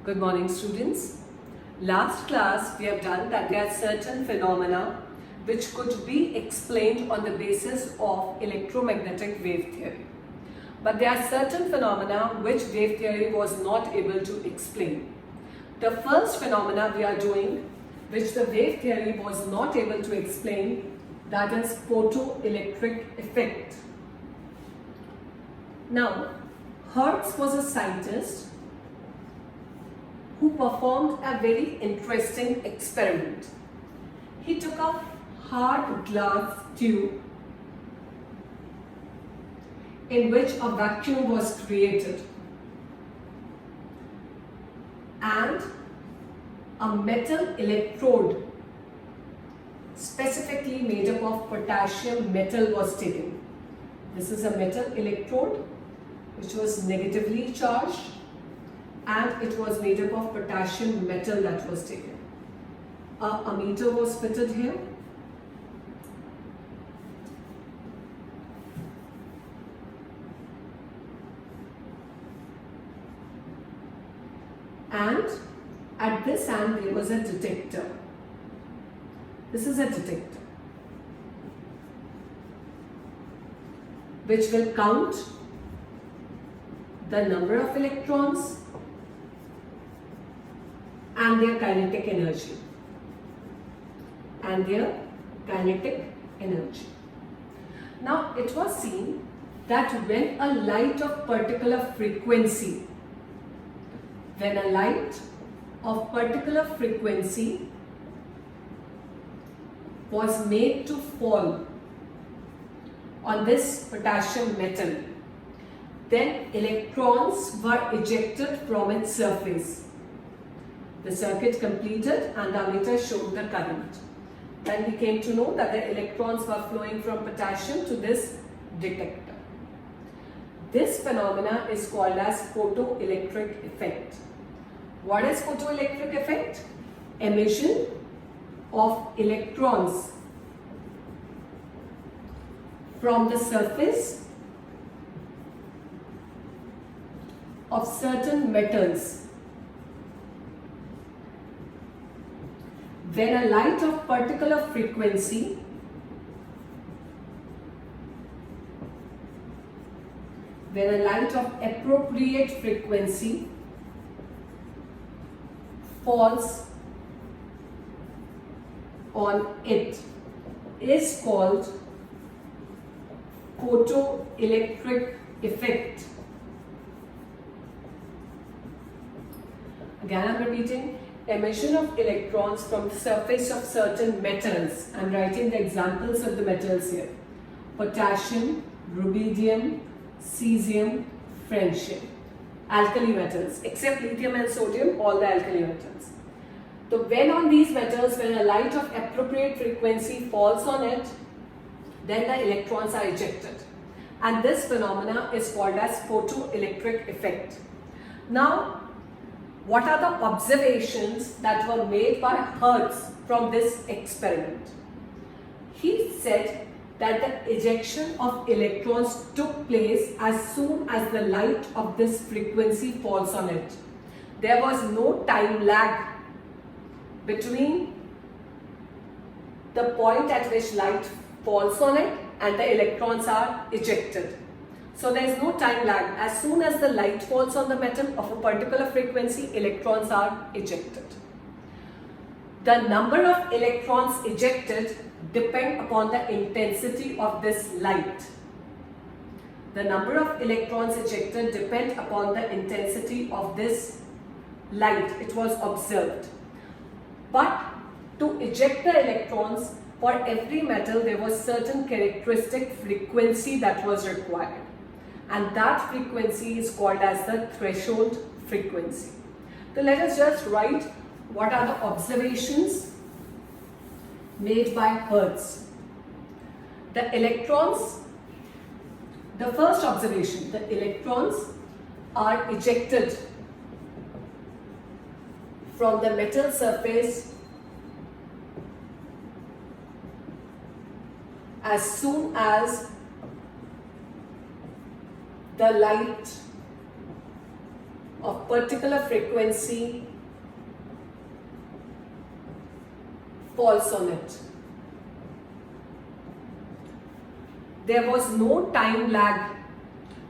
Good morning, students. Last class we have done that there are certain phenomena which could be explained on the basis of electromagnetic wave theory. But there are certain phenomena which wave theory was not able to explain. The first phenomena we are doing, which the wave theory was not able to explain, that is photoelectric effect. Now, Hertz was a scientist who performed a very interesting experiment. He took a hard glass tube in which a vacuum was created and a metal electrode specifically made up of potassium metal was taken. This is a metal electrode which was negatively charged and it was made up of potassium metal that was taken. A ammeter was fitted here. And at this end there was a detector. This is a detector which will count the number of electrons and their kinetic energy. Now it was seen that when a light of particular frequency was made to fall on this potassium metal, then electrons were ejected from its surface. The circuit completed and the ammeter showed the current. Then we came to know that the electrons were flowing from potassium to this detector. This phenomena is called as photoelectric effect. What is photoelectric effect? Emission of electrons from the surface of certain metals when a light of particular frequency appropriate frequency falls on it is called photoelectric effect. Again, I am repeating. Emission of electrons from the surface of certain metals. I am writing the examples of the metals here. Potassium, rubidium, cesium, francium. Alkali metals, except lithium and sodium, all the alkali metals. So when on these metals, when a light of appropriate frequency falls on it, then the electrons are ejected. And this phenomena is called as photoelectric effect. Now, what are the observations that were made by Hertz from this experiment? He said that the ejection of electrons took place as soon as the light of this frequency falls on it. There was no time lag between the point at which light falls on it and the electrons are ejected. So there is no time lag. As soon as the light falls on the metal of a particular frequency, electrons are ejected. The number of electrons ejected depend upon the intensity of this light. The number of electrons ejected depend upon the intensity of this light. It was observed. But to eject the electrons, for every metal there was certain characteristic frequency that was required. And that frequency is called as the threshold frequency. So let us just write what are the observations made by Hertz. The first observation, the electrons are ejected from the metal surface as soon as the light of particular frequency falls on it. There was no time lag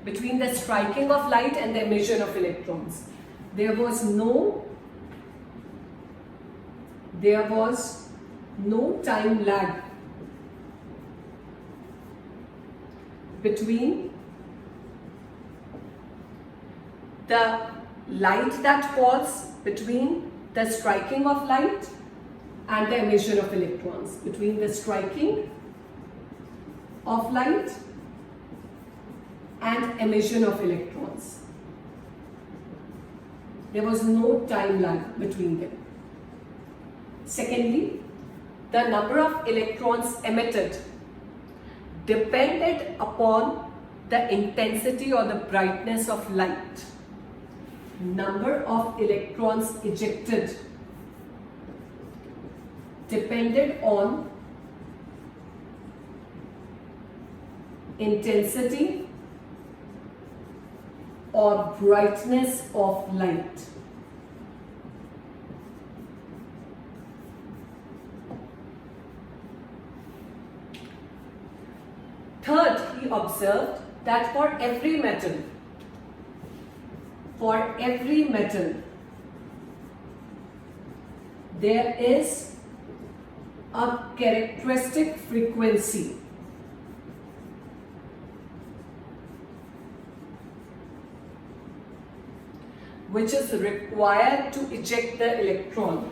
between the striking of light and the emission of electrons. There was no time lag between the light that falls, between the striking of light and the emission of electrons, between the striking of light and emission of electrons. There was no time lag between them. Secondly, the number of electrons emitted depended upon the intensity or the brightness of light. Number of electrons ejected depended on intensity or brightness of light. Third, he observed that for every metal, there is a characteristic frequency which is required to eject the electron.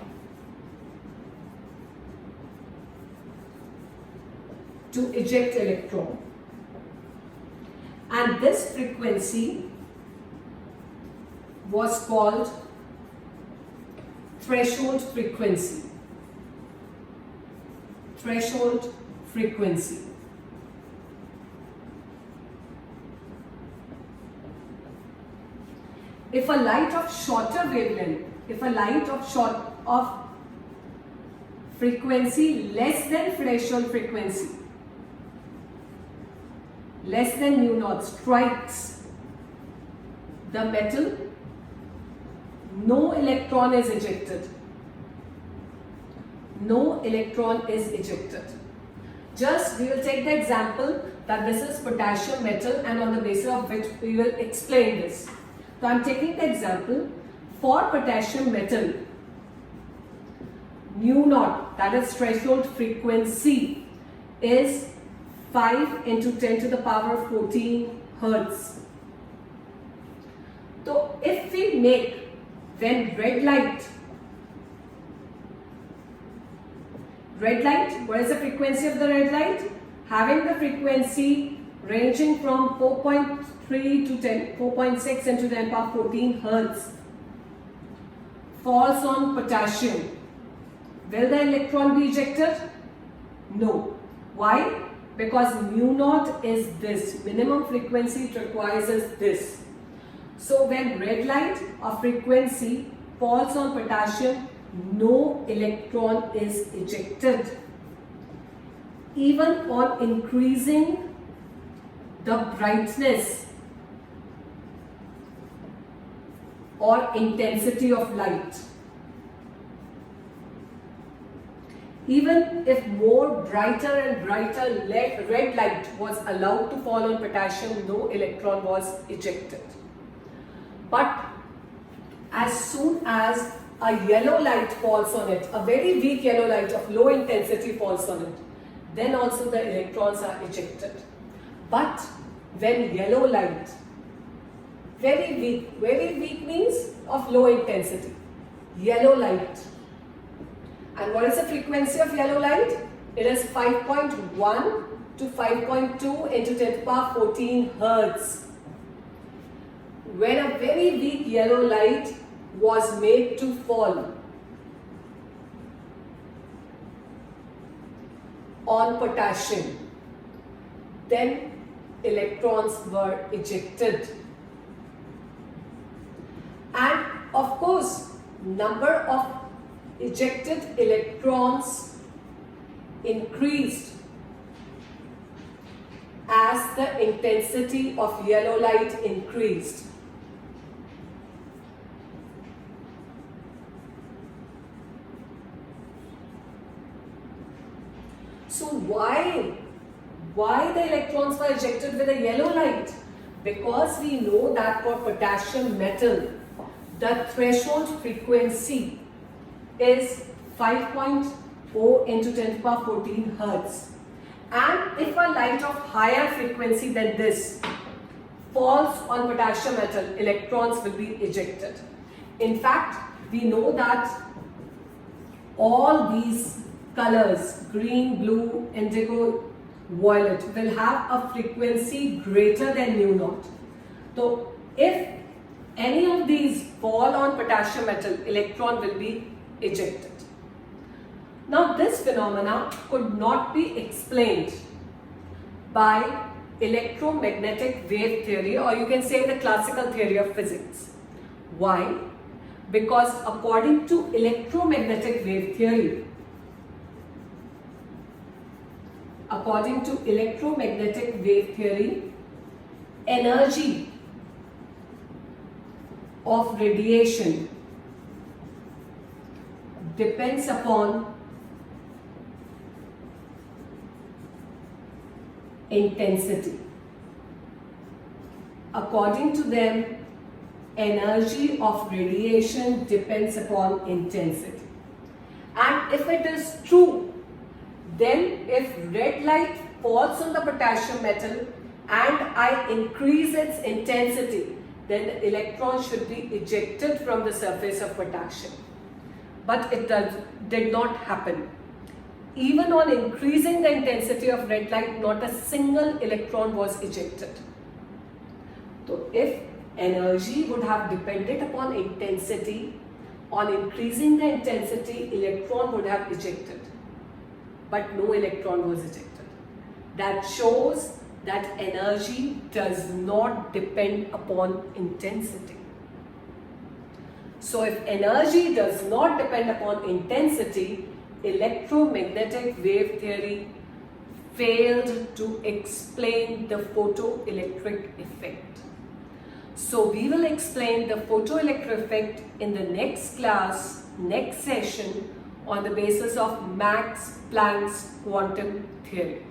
And this frequency was called threshold frequency. Threshold frequency. If a light of shorter wavelength, of frequency less than threshold frequency, less than mu naught, strikes the metal, no electron is ejected. No electron is ejected. Just we will take the example that this is potassium metal, and on the basis of which we will explain this. So I am taking the example for potassium metal, mu naught, that is threshold frequency, is 5 into 10 to the power 14 Hertz. So if we make, when red light, what is the frequency of the red light? Having the frequency ranging from 4.3 to 4.6 into 10 power 14 Hertz falls on potassium. Will the electron be ejected? No. Why? Because mu naught is this. Minimum frequency it requires is this. So when red light of frequency falls on potassium, no electron is ejected. Even on increasing the brightness or intensity of light, even if more brighter and brighter red light was allowed to fall on potassium, no electron was ejected. But as soon as a yellow light falls on it, a very weak yellow light of low intensity falls on it, then also the electrons are ejected. But when yellow light, very weak means of low intensity, yellow light. And what is the frequency of yellow light? It is 5.1 to 5.2 into 10 to the power 14 Hertz. When a very weak yellow light was made to fall on potassium, then electrons were ejected. And of course, number of ejected electrons increased as the intensity of yellow light increased. So why the electrons were ejected with a yellow light? Because we know that for potassium metal, the threshold frequency is 5.0 into 10 to the power 14 Hertz. And if a light of higher frequency than this falls on potassium metal, electrons will be ejected. In fact, we know that all these colors, green, blue, indigo, violet, will have a frequency greater than mu naught. So if any of these fall on potassium metal, electron will be ejected. Now this phenomena could not be explained by electromagnetic wave theory, or you can say the classical theory of physics. Why? Because according to electromagnetic wave theory, energy of radiation depends upon intensity. According to them, energy of radiation depends upon intensity. And if it is true, then if red light falls on the potassium metal and I increase its intensity, then the electron should be ejected from the surface of potassium. But it did not happen. Even on increasing the intensity of red light, not a single electron was ejected. So if energy would have depended upon intensity, on increasing the intensity, electron would have ejected. But no electron was ejected. That shows that energy does not depend upon intensity. So if energy does not depend upon intensity, electromagnetic wave theory failed to explain the photoelectric effect. So we will explain the photoelectric effect in the next class, next session, on the basis of Max Planck's quantum theory.